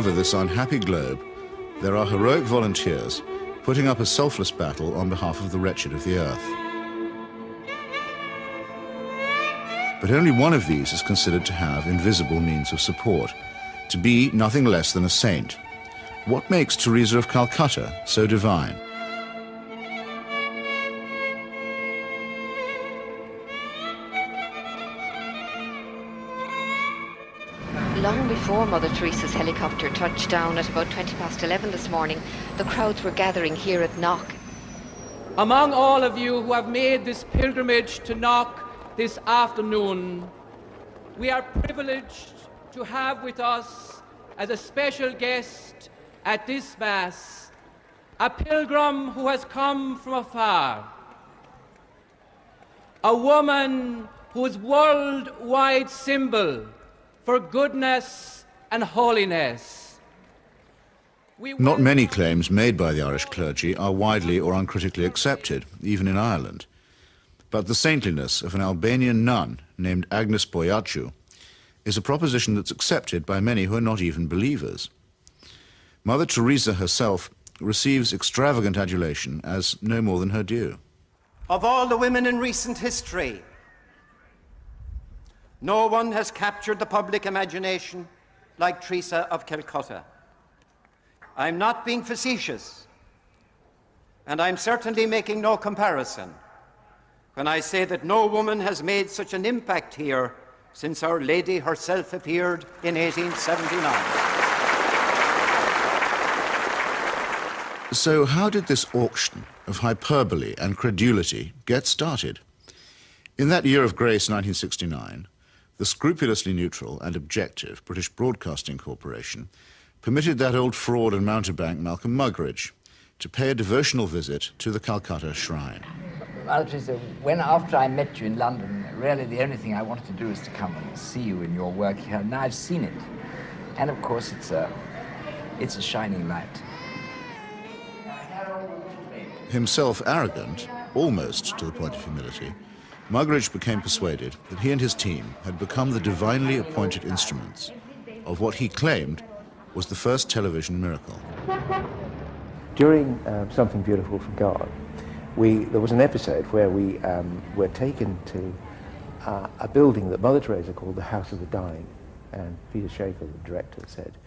over this unhappy globe, there are heroic volunteers putting up a selfless battle on behalf of the wretched of the earth. But only one of these is considered to have invisible means of support, to be nothing less than a saint. What makes Teresa of Calcutta so divine? Long before Mother Teresa's helicopter touched down at about 11:20 this morning, the crowds were gathering here at Knock. Among all of you who have made this pilgrimage to Knock this afternoon, we are privileged to have with us as a special guest at this Mass a pilgrim who has come from afar, a woman whose worldwide symbol for goodness and holiness. Not many claims made by the Irish clergy are widely or uncritically accepted, even in Ireland. But the saintliness of an Albanian nun named Agnes Boiaciu is a proposition that's accepted by many who are not even believers. Mother Teresa herself receives extravagant adulation as no more than her due. Of all the women in recent history, no one has captured the public imagination like Teresa of Calcutta. I'm not being facetious, and I'm certainly making no comparison when I say that no woman has made such an impact here since Our Lady herself appeared in 1879. So how did this auction of hyperbole and credulity get started? In that year of grace, 1969, the scrupulously neutral and objective British Broadcasting Corporation permitted that old fraud and mountebank Malcolm Muggeridge to pay a devotional visit to the Calcutta Shrine. Mother Teresa, after I met you in London, really the only thing I wanted to do is to come and see you in your work here. Now I've seen it. And of course it's a shining light. Himself arrogant, almost to the point of humility, Muggeridge became persuaded that he and his team had become the divinely appointed instruments of what he claimed was the first television miracle. During Something Beautiful for God, there was an episode where we were taken to a building that Mother Teresa called the House of the Dying, and Peter Schaefer, the director, said,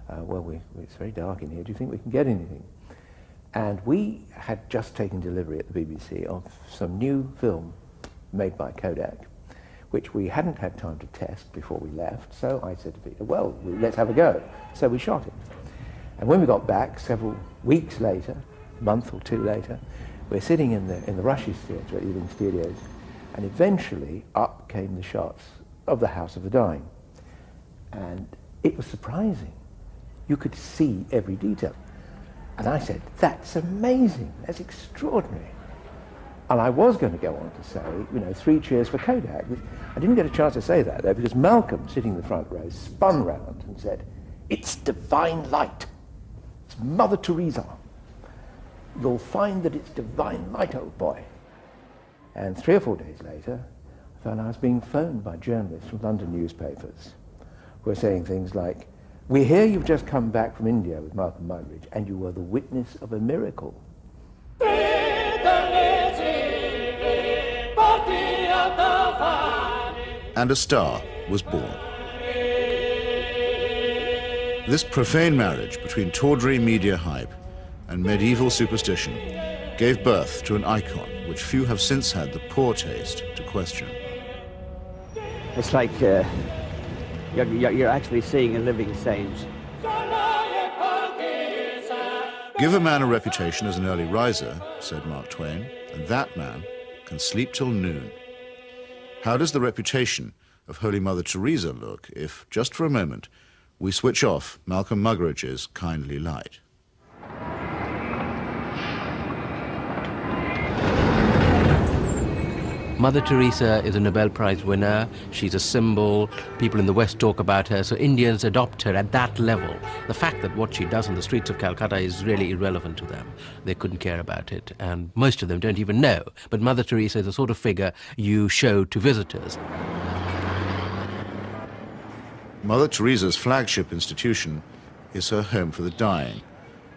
it's very dark in here, do you think we can get anything? And we had just taken delivery at the BBC of some new film made by Kodak, which we hadn't had time to test before we left, so I said to Peter, well, let's have a go. So we shot it. And when we got back, several weeks later, a month or two later, we're sitting in the Rushes Theatre at Ealing Studios, and eventually up came the shots of the House of the Dying. And it was surprising. You could see every detail. And I said, that's amazing, that's extraordinary. And I was going to go on to say, 3 cheers for Kodak. I didn't get a chance to say that, though, because Malcolm, sitting in the front row, spun round and said, it's divine light. It's Mother Teresa. You'll find that it's divine light, old boy. And 3 or 4 days later, I found I was being phoned by journalists from London newspapers who were saying things like, we hear you've just come back from India with Malcolm Muggeridge, and you were the witness of a miracle. And a star was born. This profane marriage between tawdry media hype and medieval superstition gave birth to an icon which few have since had the poor taste to question. It's like you're actually seeing a living saint. Give a man a reputation as an early riser, said Mark Twain, and that man can sleep till noon. How does the reputation of Holy Mother Teresa look if, just for a moment, we switch off Malcolm Muggeridge's kindly light? Mother Teresa is a Nobel Prize winner. She's a symbol. People in the West talk about her, so Indians adopt her at that level. The fact that what she does on the streets of Calcutta is really irrelevant to them. They couldn't care about it, and most of them don't even know. But Mother Teresa is the sort of figure you show to visitors. Mother Teresa's flagship institution is her home for the dying,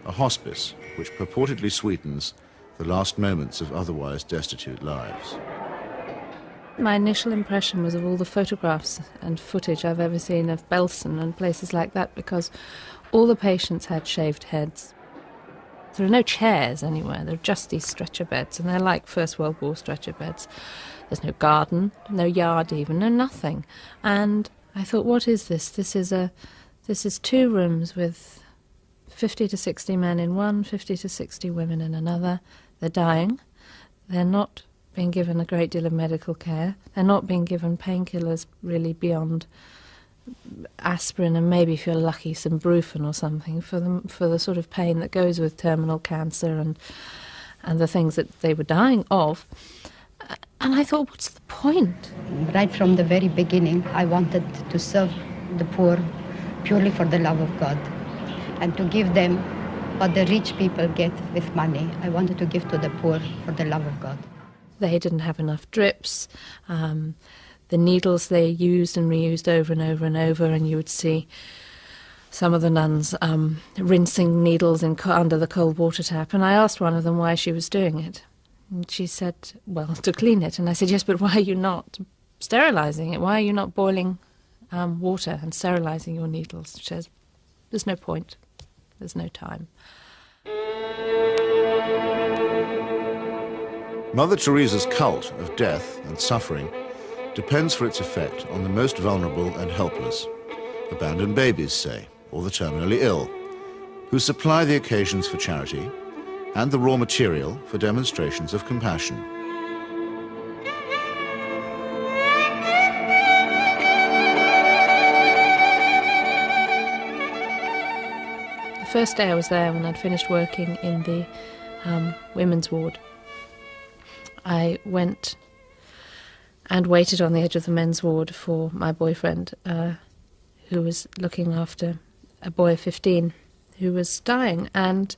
a hospice which purportedly sweetens the last moments of otherwise destitute lives. My initial impression was of all the photographs and footage I've ever seen of Belsen and places like that, because all the patients had shaved heads. There are no chairs anywhere, there are just these stretcher beds, and they're like First World War stretcher beds. There's no garden, no yard even, no nothing. And I thought, what is this? This is 2 rooms with 50 to 60 men in one, 50 to 60 women in another. They're dying. They're not being given a great deal of medical care. They're not being given painkillers really beyond aspirin and maybe, if you're lucky, some Brufen or something for the sort of pain that goes with terminal cancer and the things that they were dying of. And I thought, what's the point? Right from the very beginning, I wanted to serve the poor purely for the love of God and to give them what the rich people get with money. I wanted to give to the poor for the love of God. They didn't have enough drips. The needles they used and reused over and over and over, and you would see some of the nuns rinsing needles under the cold water tap. And I asked one of them why she was doing it. And she said, well, to clean it. And I said, yes, but why are you not sterilising it? Why are you not boiling water and sterilising your needles? She says, there's no point. There's no time. Mother Teresa's cult of death and suffering depends for its effect on the most vulnerable and helpless, abandoned babies, say, or the terminally ill, who supply the occasions for charity and the raw material for demonstrations of compassion. The first day I was there, when I'd finished working in the women's ward, I went and waited on the edge of the men's ward for my boyfriend, who was looking after a boy of 15 who was dying. And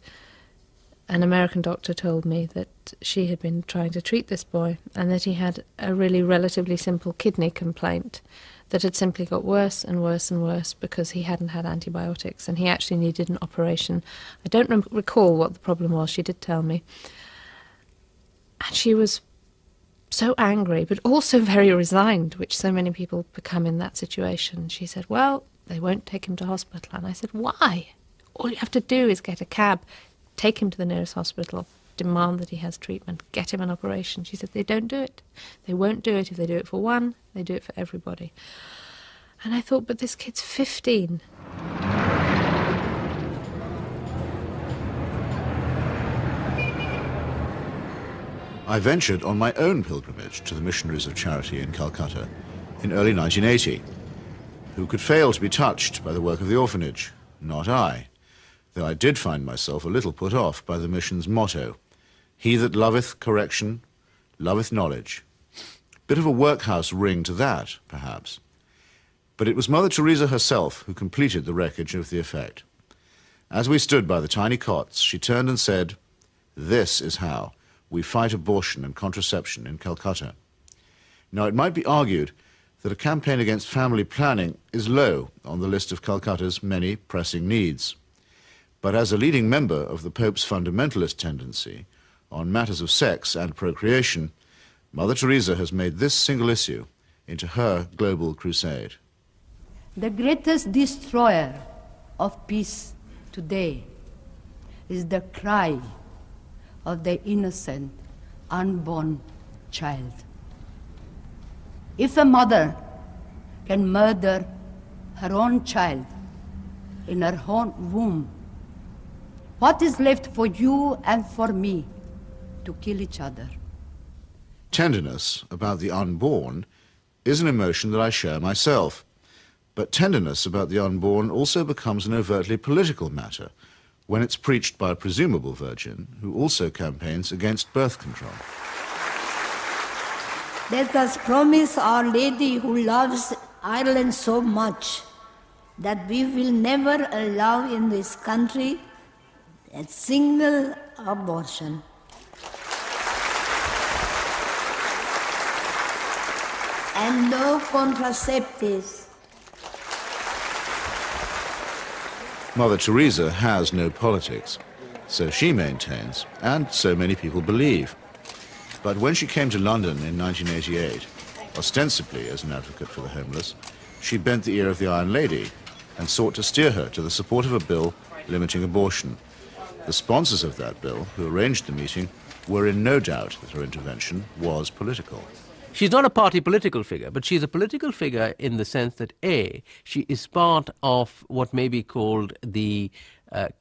an American doctor told me that she had been trying to treat this boy and that he had a really relatively simple kidney complaint that had simply got worse and worse and worse because he hadn't had antibiotics, and he actually needed an operation. I don't recall what the problem was. She did tell me. And she was so angry, but also very resigned, which so many people become in that situation. She said, well, they won't take him to hospital. And I said, why? All you have to do is get a cab, take him to the nearest hospital, demand that he has treatment, get him an operation. She said, they don't do it. They won't do it. If they do it for one, they do it for everybody. And I thought, but this kid's 15. I ventured on my own pilgrimage to the Missionaries of Charity in Calcutta in early 1980. Who could fail to be touched by the work of the orphanage? Not I, though I did find myself a little put off by the mission's motto, he that loveth correction, loveth knowledge. Bit of a workhouse ring to that, perhaps. But it was Mother Teresa herself who completed the wreckage of the effect. As we stood by the tiny cots, she turned and said, this is how we fight abortion and contraception in Calcutta. Now, it might be argued that a campaign against family planning is low on the list of Calcutta's many pressing needs. But as a leading member of the Pope's fundamentalist tendency on matters of sex and procreation, Mother Teresa has made this single issue into her global crusade. The greatest destroyer of peace today is the cry of the innocent, unborn child. If a mother can murder her own child in her own womb, what is left for you and for me to kill each other? Tenderness about the unborn is an emotion that I share myself. But tenderness about the unborn also becomes an overtly political matter when it's preached by a presumable virgin who also campaigns against birth control. Let us promise Our Lady, who loves Ireland so much, that we will never allow in this country a single abortion. And no contraceptives. Mother Teresa has no politics, so she maintains, and so many people believe. But when she came to London in 1988, ostensibly as an advocate for the homeless, she bent the ear of the Iron Lady and sought to steer her to the support of a bill limiting abortion. The sponsors of that bill, who arranged the meeting, were in no doubt that her intervention was political. She's not a party political figure, but she's a political figure in the sense that, A, she is part of what may be called the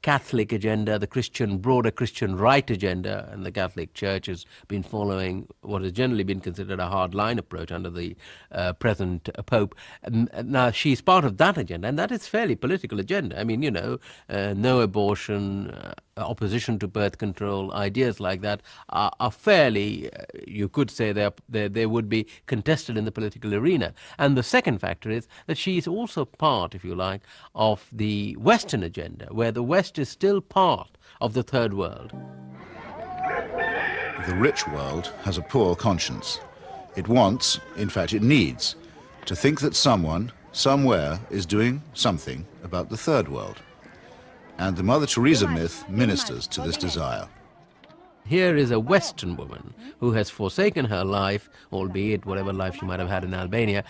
Catholic agenda, the broader Christian right agenda, and the Catholic Church has been following what has generally been considered a hard-line approach under the present Pope. Now, she's part of that agenda, and that is fairly political agenda. I mean, you know, no abortion, opposition to birth control, ideas like that are fairly, you could say they would be contested in the political arena. And the second factor is that she is also part, if you like, of the Western agenda, where the West is still part of the third world. The rich world has a poor conscience. It wants, in fact it needs, to think that someone, somewhere, is doing something about the third world. And the Mother Teresa myth ministers to this desire. Here is a Western woman who has forsaken her life, albeit whatever life she might have had in Albania,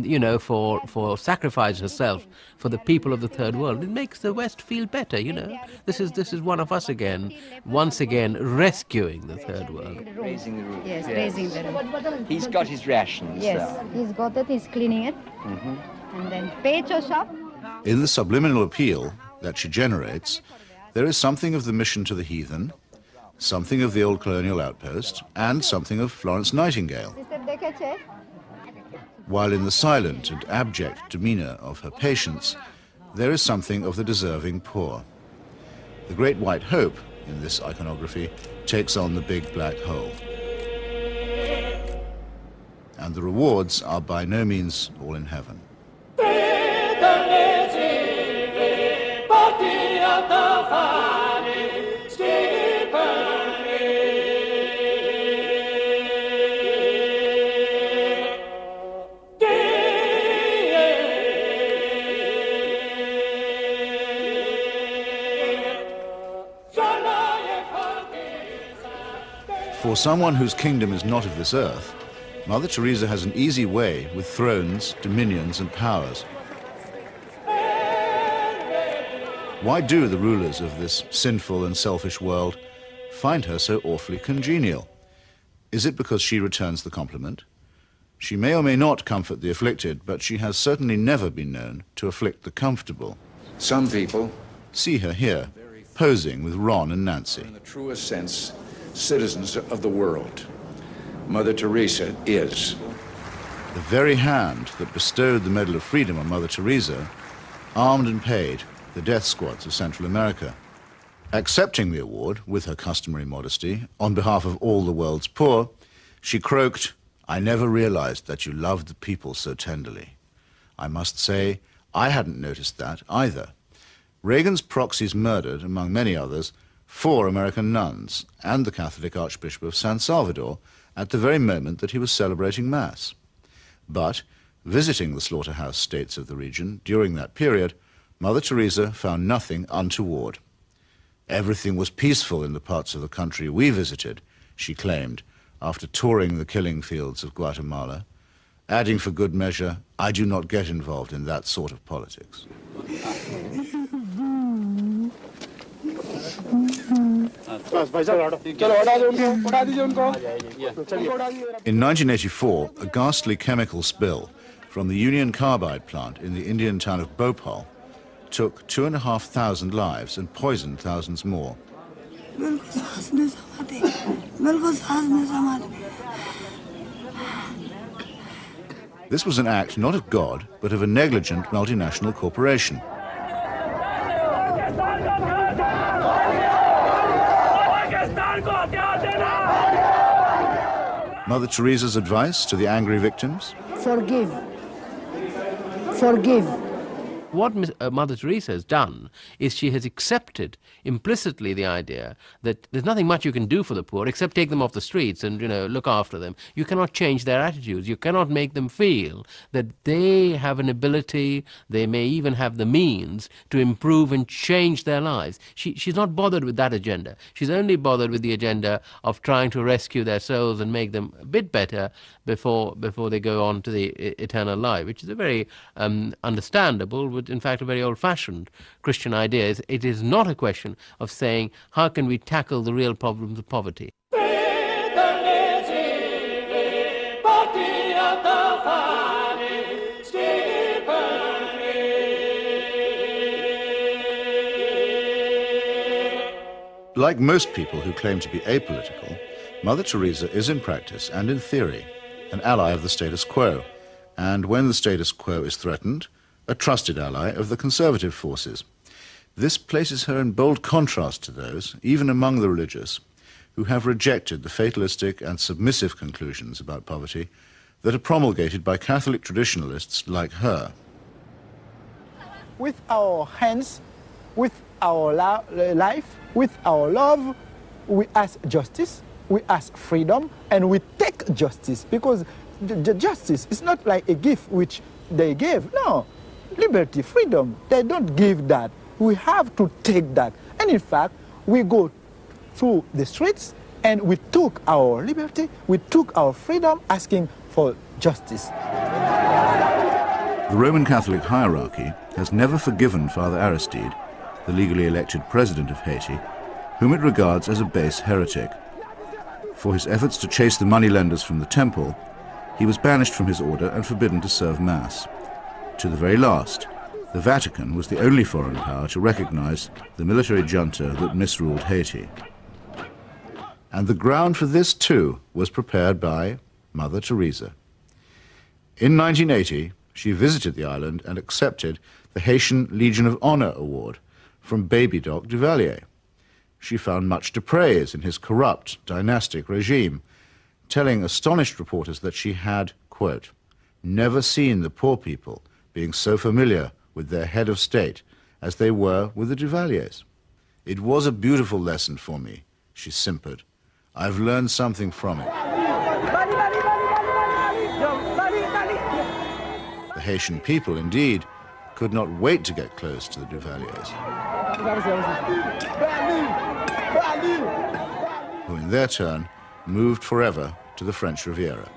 you know, for sacrifice herself for the people of the third world. It makes the West feel better, you know. This is one of us again, once again rescuing the third world. Raising the roof. Yes, raising the roof. He's got his rations. Yes, he's got it, he's cleaning it. And then pecho shop. In the subliminal appeal that she generates, there is something of the mission to the heathen, something of the old colonial outpost, and something of Florence Nightingale. While in the silent and abject demeanor of her patients, there is something of the deserving poor. The great white hope in this iconography takes on the big black hole. And the rewards are by no means all in heaven. For someone whose kingdom is not of this earth, Mother Teresa has an easy way with thrones, dominions, and powers. Why do the rulers of this sinful and selfish world find her so awfully congenial? Is it because she returns the compliment? She may or may not comfort the afflicted, but she has certainly never been known to afflict the comfortable. Some people see her here, posing with Ron and Nancy. In the truest sense, citizens of the world. Mother Teresa is. The very hand that bestowed the Medal of Freedom on Mother Teresa armed and paid the death squads of Central America. Accepting the award, with her customary modesty, on behalf of all the world's poor, she croaked, "I never realized that you loved the people so tenderly." I must say, I hadn't noticed that either. Reagan's proxies murdered, among many others, 4 American nuns and the Catholic Archbishop of San Salvador at the very moment that he was celebrating Mass. But, visiting the slaughterhouse states of the region during that period, Mother Teresa found nothing untoward. Everything was peaceful in the parts of the country we visited, she claimed, after touring the killing fields of Guatemala, adding for good measure, "I do not get involved in that sort of politics." In 1984, a ghastly chemical spill from the Union Carbide plant in the Indian town of Bhopal took 2,500 lives and poisoned thousands more. This was an act not of God, but of a negligent multinational corporation. Mother Teresa's advice to the angry victims? Forgive. Forgive. What Mother Teresa has done is she has accepted implicitly the idea that there's nothing much you can do for the poor except take them off the streets and, look after them. You cannot change their attitudes. You cannot make them feel that they have an ability, they may even have the means to improve and change their lives. She's not bothered with that agenda. She's only bothered with the agenda of trying to rescue their souls and make them a bit better before they go on to the eternal life, which is a very understandable, but in fact a very old-fashioned Christian idea. It is not a question of saying, how can we tackle the real problems of poverty? Like most people who claim to be apolitical, Mother Teresa is in practice and in theory an ally of the status quo, and when the status quo is threatened, a trusted ally of the conservative forces. This places her in bold contrast to those, even among the religious, who have rejected the fatalistic and submissive conclusions about poverty that are promulgated by Catholic traditionalists like her. With our hands, with our life, with our love, we ask justice, we ask freedom, and we take justice, because the justice is not like a gift which they gave. No, liberty, freedom, they don't give that. We have to take that. And in fact, we go through the streets and we took our liberty, we took our freedom, asking for justice. The Roman Catholic hierarchy has never forgiven Father Aristide, the legally elected president of Haiti, whom it regards as a base heretic. For his efforts to chase the moneylenders from the temple, he was banished from his order and forbidden to serve Mass. To the very last, the Vatican was the only foreign power to recognize the military junta that misruled Haiti. And the ground for this, too, was prepared by Mother Teresa. In 1980, she visited the island and accepted the Haitian Legion of Honor Award from Baby Doc Duvalier. She found much to praise in his corrupt, dynastic regime, telling astonished reporters that she had, quote, never seen the poor people being so familiar with their head of state as they were with the Duvaliers. It was a beautiful lesson for me, she simpered. I've learned something from it. The Haitian people, indeed, could not wait to get close to the Duvaliers, who in their turn moved forever to the French Riviera.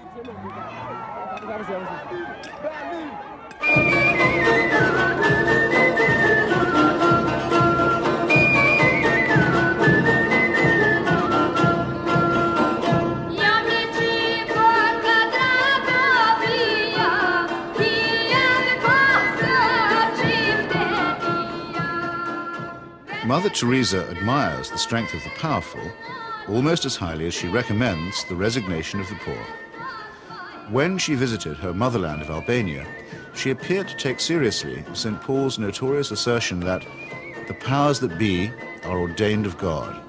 Mother Teresa admires the strength of the powerful almost as highly as she recommends the resignation of the poor. When she visited her motherland of Albania, she appeared to take seriously St. Paul's notorious assertion that the powers that be are ordained of God.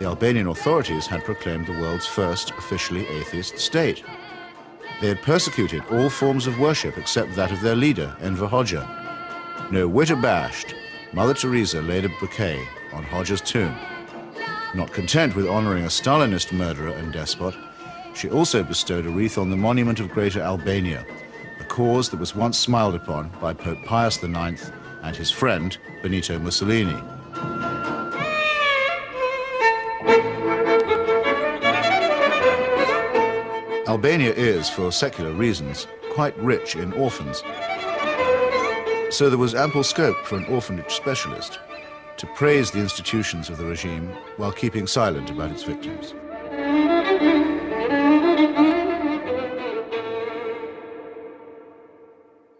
The Albanian authorities had proclaimed the world's first officially atheist state. They had persecuted all forms of worship except that of their leader, Enver Hoxha. No whit abashed, Mother Teresa laid a bouquet on Hoxha's tomb. Not content with honoring a Stalinist murderer and despot, she also bestowed a wreath on the monument of Greater Albania, a cause that was once smiled upon by Pope Pius IX and his friend, Benito Mussolini. Albania is, for secular reasons, quite rich in orphans. So there was ample scope for an orphanage specialist to praise the institutions of the regime while keeping silent about its victims.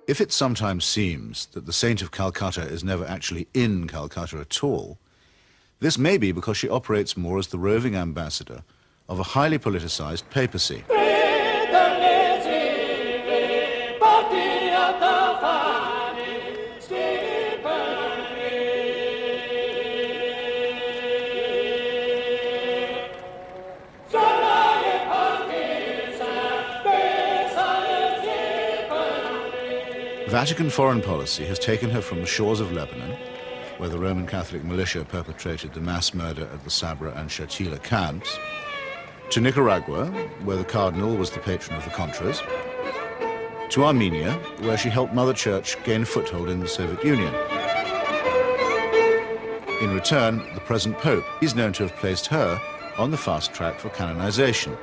If it sometimes seems that the Saint of Calcutta is never actually in Calcutta at all, this may be because she operates more as the roving ambassador of a highly politicized papacy. Vatican foreign policy has taken her from the shores of Lebanon, where the Roman Catholic militia perpetrated the mass murder at the Sabra and Shatila camps, to Nicaragua, where the Cardinal was the patron of the Contras, to Armenia, where she helped Mother Church gain a foothold in the Soviet Union. In return, the present Pope is known to have placed her on the fast track for canonization.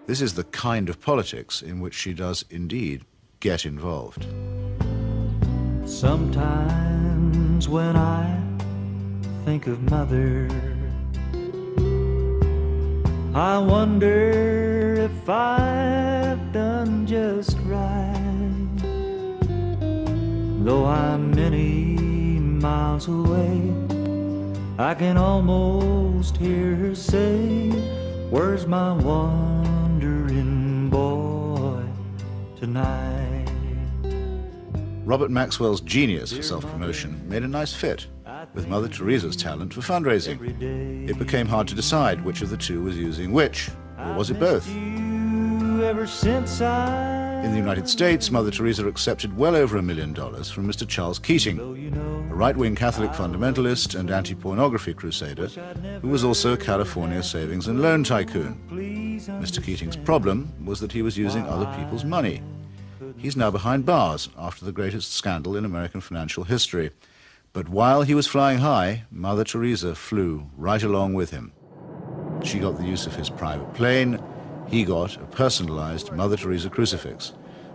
This is the kind of politics in which she does indeed get involved. Sometimes when I think of Mother, I wonder if I've done just right. Though I'm many miles away, I can almost hear her say, "Where's my wandering boy tonight?" Robert Maxwell's genius for self-promotion made a nice fit with Mother Teresa's talent for fundraising. It became hard to decide which of the two was using which, or was it both? In the United States, Mother Teresa accepted well over $1 million from Mr. Charles Keating, a right-wing Catholic fundamentalist and anti-pornography crusader who was also a California savings and loan tycoon. Mr. Keating's problem was that he was using other people's money. He's now behind bars after the greatest scandal in American financial history. But while he was flying high, Mother Teresa flew right along with him. She got the use of his private plane. He got a personalized Mother Teresa crucifix,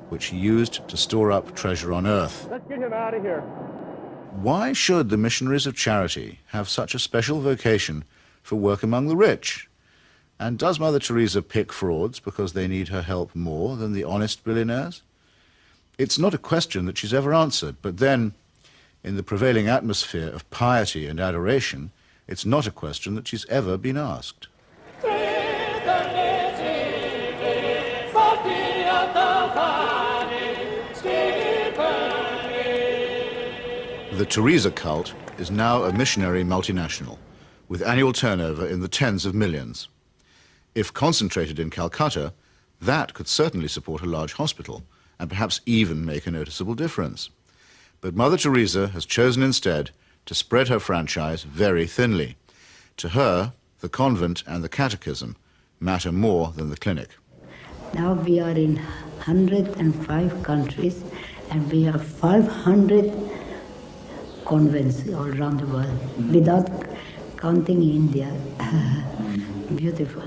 which he used to store up treasure on earth. Let's get him out of here. Why should the missionaries of charity have such a special vocation for work among the rich? And does Mother Teresa pick frauds because they need her help more than the honest billionaires? It's not a question that she's ever answered, but then, in the prevailing atmosphere of piety and adoration, it's not a question that she's ever been asked. The Teresa cult is now a missionary multinational, with annual turnover in the tens of millions. If concentrated in Calcutta, that could certainly support a large hospital, and perhaps even make a noticeable difference. But Mother Teresa has chosen instead to spread her franchise very thinly. To her, the convent and the catechism matter more than the clinic. Now we are in 105 countries and we have 500 convents all around the world, without counting India. Beautiful.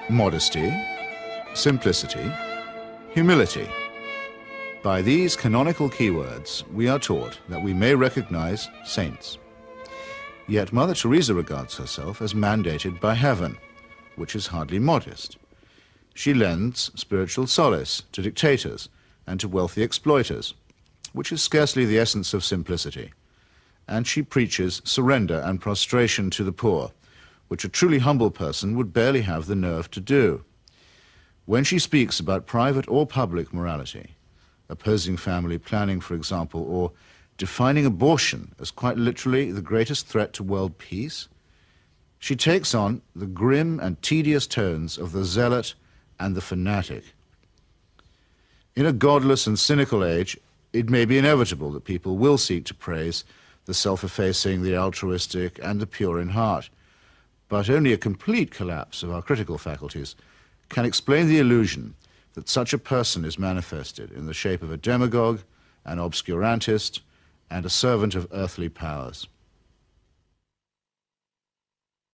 Modesty, simplicity, humility. By these canonical keywords, we are taught that we may recognize saints. Yet Mother Teresa regards herself as mandated by heaven, which is hardly modest. She lends spiritual solace to dictators and to wealthy exploiters, which is scarcely the essence of simplicity. And she preaches surrender and prostration to the poor, which a truly humble person would barely have the nerve to do. When she speaks about private or public morality, opposing family planning, for example, or defining abortion as quite literally the greatest threat to world peace, she takes on the grim and tedious tones of the zealot and the fanatic. In a godless and cynical age, it may be inevitable that people will seek to praise the self-effacing, the altruistic, and the pure in heart. But only a complete collapse of our critical faculties can explain the illusion that such a person is manifested in the shape of a demagogue, an obscurantist, and a servant of earthly powers.